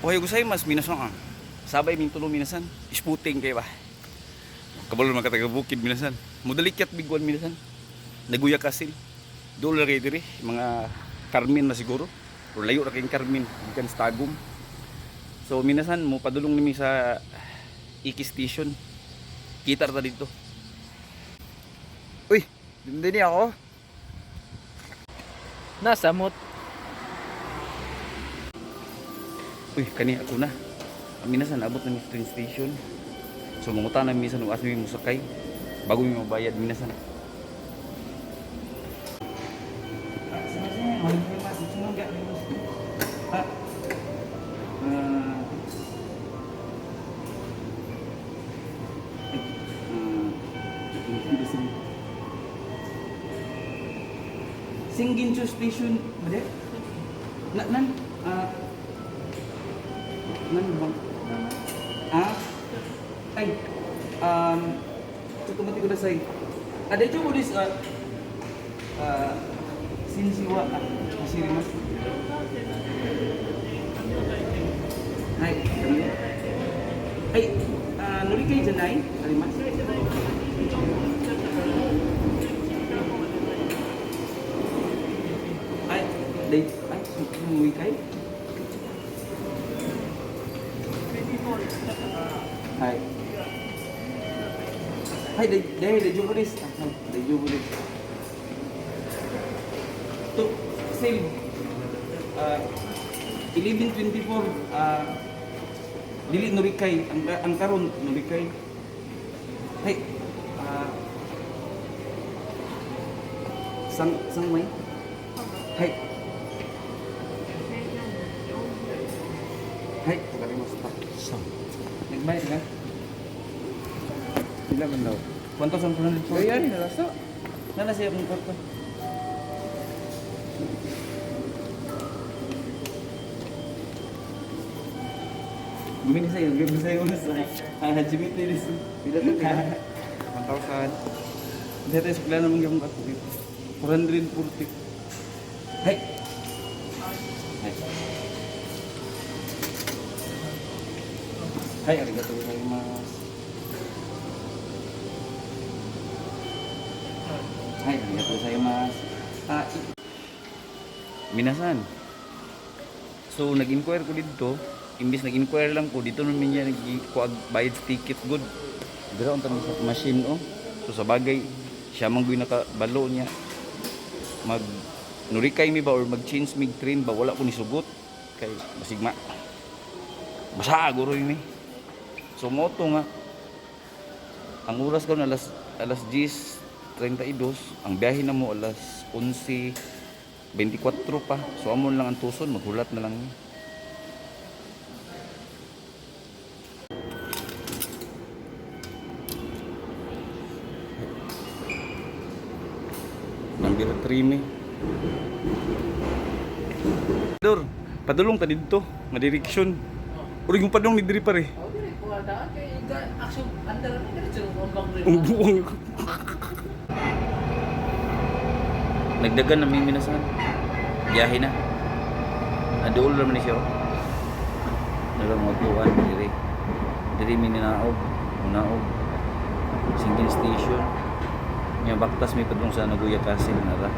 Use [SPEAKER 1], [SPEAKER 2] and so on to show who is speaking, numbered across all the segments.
[SPEAKER 1] Ohayo gozaimasu minasan. Sabay ming tulong minasan. Isputing kay ba. Kabalo man kataga bukid minasan. Mudalikyat biguan minasan. Naguya kasil. Dolar kay diri mga Carmen na siguro. O layo ra kay Carmen, gikan sa Tagum. So minasan mo padulong nimi sa Iki Station. Kita ra ta dito.
[SPEAKER 2] Uy, hindi ako. Nasamot.
[SPEAKER 1] Uy, kani ako na. Minasan abot na mi train station. So mangutan na minsan ug asmi mo sakay bago mi mabayad minasan. Singgincho Station, mali? Nan bang? Ay, tutumati ko na say. Ada itu ulis sinsiwa masirimas. Hai, ay, nuri kay janay, alimas. Ay, day, ay, sumuwi kay. Hai. Hai, day jubulis. Day jubulis. To sale. 1124 dili nurikay ang karon nurikay. Hai. Sang may. Hai. Hai, pagkalimas pa. Nagbayad ka?
[SPEAKER 2] Sila man daw.
[SPEAKER 1] 1,400 po.
[SPEAKER 2] Ayan, nalaso.
[SPEAKER 1] Nana siya mong kwarto. Bumili sa'yo, bumili sa'yo unas. Hajimit na ilis.
[SPEAKER 2] Bila to ka? 1,000.
[SPEAKER 1] Hindi tayo sukla naman yung kwarto dito. 440. Hai! Hai! Hai, arigatou gozaimasu. Hai, arigatou gozaimasu. Minasan. So, nag-inquire ko dito. Imbis nag-inquire lang ko, dito naman niya nag-kuag bayad ticket good. Dira ang tanong sa machine, oh. So, sa bagay, siya manggoy nakabalo niya. Nurikay mi ba or mag-change mig train ba? Wala ko ni sugot. Kay, masigma. Basa, guro yun eh. So moto nga ang oras ko na alas 10:32, ang biyahe na mo alas 11:24 pa. So amon lang ang tuson, maghulat na lang. Number 3 mi. Dor, padulong ta dito, nga direksyon. Uri yung padulong ni diri pare. Ang buwang nagdagan na may minasan biyahe na adool naman ni siya nalang magbuwan diri mininaog unaog single station niya baktas may padung sa Naguya Castle nara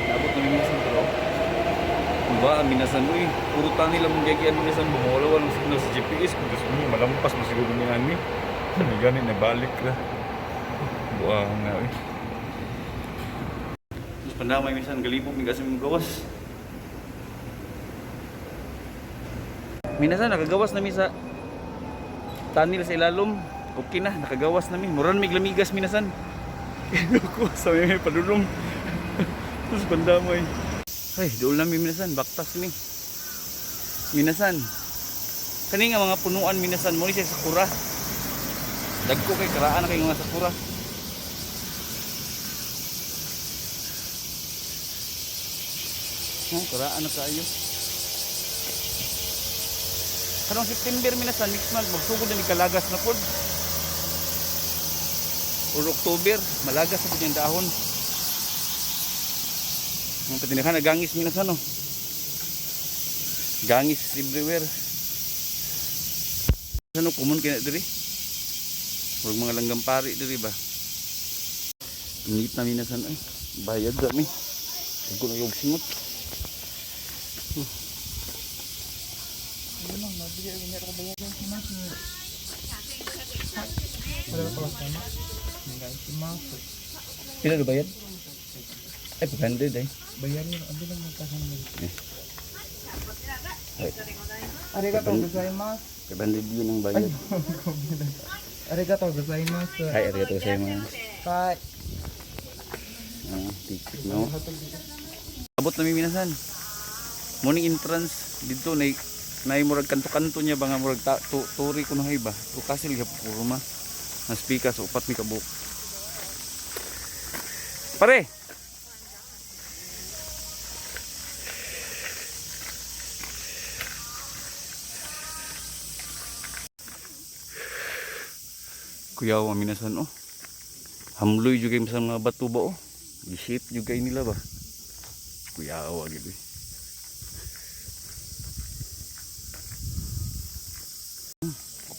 [SPEAKER 1] nabot na minasan pero ba, minasan mo eh. Puro tani lang mong gagian minasan mo. Wala walang signal sa GPS. Kung gusto mo, malampas mo siguro ni Ani. May ganit, nabalik na. Buang nga eh. Mas pandamay minsan, galibog, may kasi mong gawas. Minasan, nakagawas namin sa tanil sa ilalom. Okay na, nakagawas namin. Muran may glamigas minasan. Ako, sabi may padulong. Tapos pandamay. Ay, doon namin minasan, baktas mi. Minasan. Kani nga mga punuan minasan mo ni siya sakura. Dagko kay karaan na kay mga sakura. Karaan na kayo. Karong September minasan, next month magsugod na ni kalagas na pod. Or October, malagas na pod yung dahon. Ang patindahan na gangis minasan no. Gangis everywhere. Ano common kaya diri? Murag mga langgam pari diri ba? Ingit na minasan ay. Bayad kami. Ug na yung singot.
[SPEAKER 2] Ano nang nabigay ko meron ko bayad si Mas. Wala ko sa sama. Ngai si Mas.
[SPEAKER 1] Pila do bayad? Ay 500 ay.
[SPEAKER 2] Bayar niyo ang bilang magkasama mo.
[SPEAKER 1] Ay,
[SPEAKER 2] Arigato gozaimasu.
[SPEAKER 1] 500 yun ang bayad.
[SPEAKER 2] Arigato gozaimasu.
[SPEAKER 1] Ay, arigatou gozaimasu.
[SPEAKER 2] Kai.
[SPEAKER 1] Ticket no. Abot na minasan. Morning entrance dito na murag kanto-kanto niya ba nga murag turi ko na hay ba. Pero kasil ga puro ma. Na speaker so upat mi kabuk. Pare. Kuyaw ang minasan oh. Hamloy juga yung mga batu ba oh. Gisip juga nila ba. Kuyaw gitu.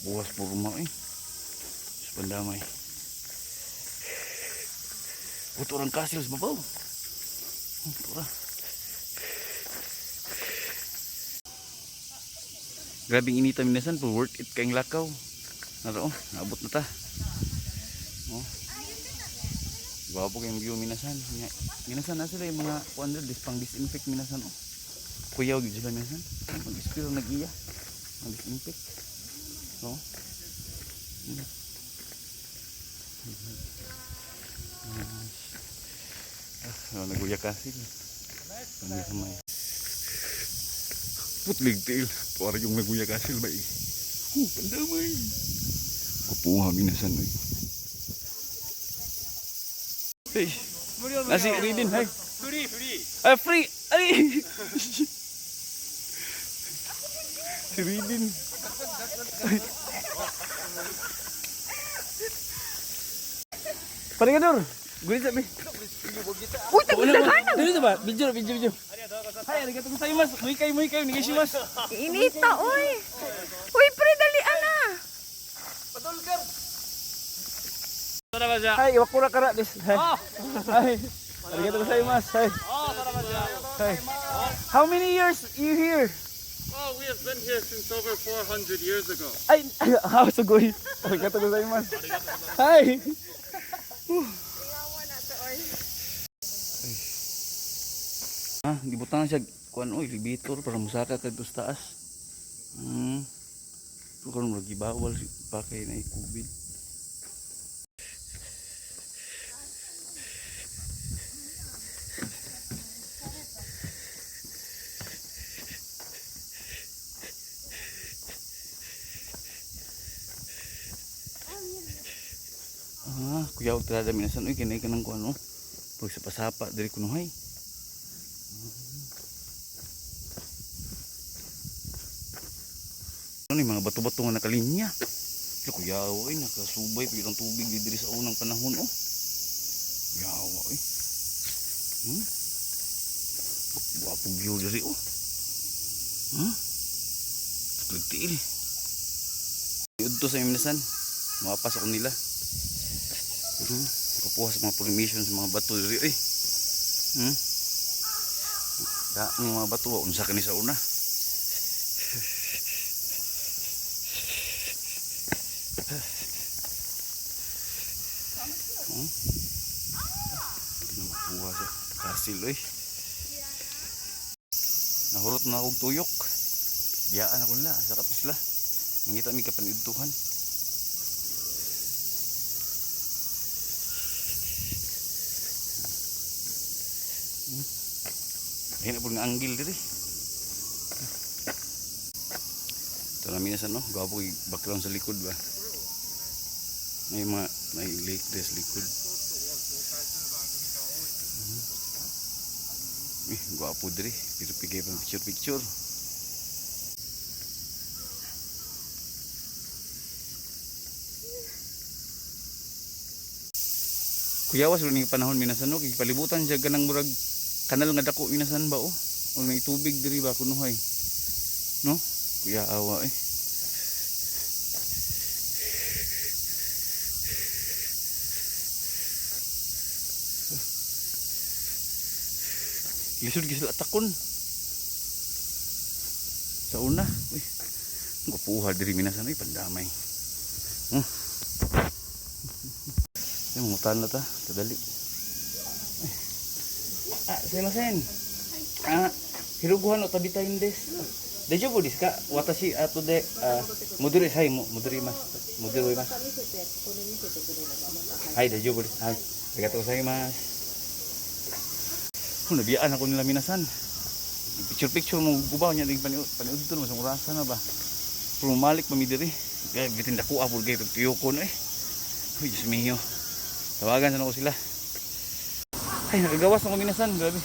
[SPEAKER 1] Buwas po rumah eh. Sepandamay. Buto orang kasil sebabaw. Tura. Grabing inita minasan po worth it kayong lakaw. Naro, naabot na ta. Oh. Gwapo kayong view minasan. Minasan na sila yung mga kuandel pang disinfect minasan oh. Kuyaw gyud sila minasan. Mag-spiral nag-iya. Mag-disinfect. So. Naguya kasi. Ano kamay. Putlig tail. Para yung naguya kasi ba eh. Pandamay. Kapuha minasan eh. Hey. Nasi ridin hai. Free. Free. Ay. Si ridin. Paringador. Guli sabi.
[SPEAKER 3] Uy, tagdagan!
[SPEAKER 1] Dito ba? Video. Hai, arigatou gozaimasu. Muikay, onegaishimasu.
[SPEAKER 3] Inita, uy! Uy, pre, dalian na!
[SPEAKER 1] Hai, wakura kara des. Hai. Arigatou gozaimasu. Hai. Hai. How many years you here?
[SPEAKER 4] Oh, we have been here since over 400 years ago.
[SPEAKER 1] Ay, how sugoi. Arigatou gozaimasu. Hai. Gibutangan siya kuan oy elevator para musaka kadto sa taas. Kung mo gibawal pakay na COVID. Kuya og tada minasan oy kinay kanang kuan oh. Pag sa pasapa diri kunuhay. Ano yung mga bato-bato nga nakalinya. Kuyawa ay nakasubay pa yung tubig diri sa unang panahon oh. Kuyawa ay. Buwapo view diri oh. Tutugtiil. Udto sa minasan. Mapapas ako nila. Kapuha sa mga formation sa mga bato diri eh. Ang mga bato unsa kani sa una. Nakuha sa kasil eh. Nahurot na akong tuyok. Biyaan ako nila sa katusla. Mangita mi kapanudtuhan. Ayan po ng anggil dito. Ito na minasan no. Gwapo yung background sa likod ba. May lake dress likod. Gwapo diri. Pigay pang picture. Kuyawas rin yung panahon minasan no. Kipalibutan siya ganang murag kanal nga dako minasan ba oh. O may tubig diri ba kunuhay. No? Kuya awa eh. Lisod gisla takon. Sa una, uy. Gupuha diri minasan ay pandamay. Yung mutan na ta, tadali. Sumimasen. Hiruguhan o tabitain des. Dejo po dis ka, watashi ato de muduri sai mo, muduri mas. Muduri mas. Hai, dejo po dis. Hai. Arigatou gozaimasu. Kung nabiyaan ako nila minasan. Picture mo gubaw niya ding paniud to mas orasa na ba. Pero malik mamidiri. Kaya bitin dako apol kay tuyokon eh. Uy, Diyos mio. Tawagan sana ko sila. Ay, nakagawas na ko minasan. Grabe.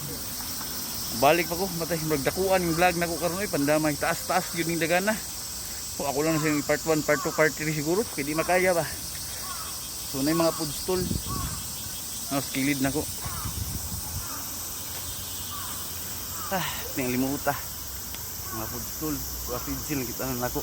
[SPEAKER 1] Balik pa ko. Matay, magdakuan yung vlog na ko karon ay pandamay. Taas-taas yun yung dagana. O, ako lang na siya part 1, part 2, part 3 siguro. Kaya di makaya ba. So, na yung mga food stall. Skilid na ko. Tingnan limuta. Mga food stall. Kuha feed sila kita na ako.